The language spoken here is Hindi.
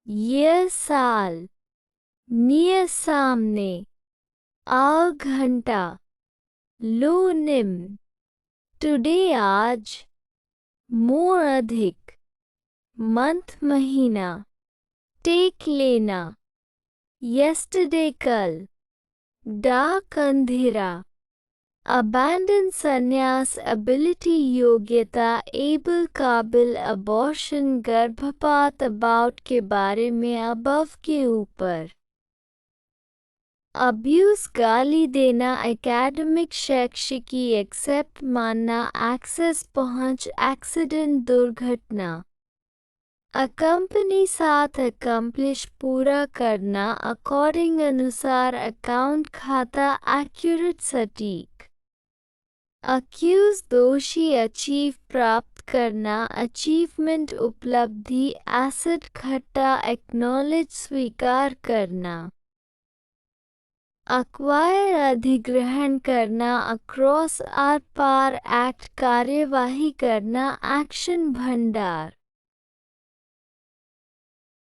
यह साल, निय सामने, आ घंटा, लो निम्न, टुडे आज, मोर अधिक, मंथ महीना, टेक लेना, यस्टरडे कल, डार्क अंधेरा, अबैंडन संन्यास एबिलिटी योग्यता एबल काबिल अबॉर्शन गर्भपात अबाउट के बारे में अबव के ऊपर अब्यूज गाली देना एकेडमिक शैक्षिकी एक्सेप्ट मानना एक्सेस पहुंच एक्सीडेंट दुर्घटना अकम्पनी साथ अकम्प्लिश पूरा करना अकॉर्डिंग अनुसार अकाउंट खाता एक्यूरेट सटीक अक्यूज दोषी अचीव प्राप्त करना अचीवमेंट उपलब्धि एसिड खट्टा एक्नॉलेज स्वीकार करना अक्वायर अधिग्रहण करना अक्रॉस आर पार एक्ट कार्यवाही करना एक्शन भंडार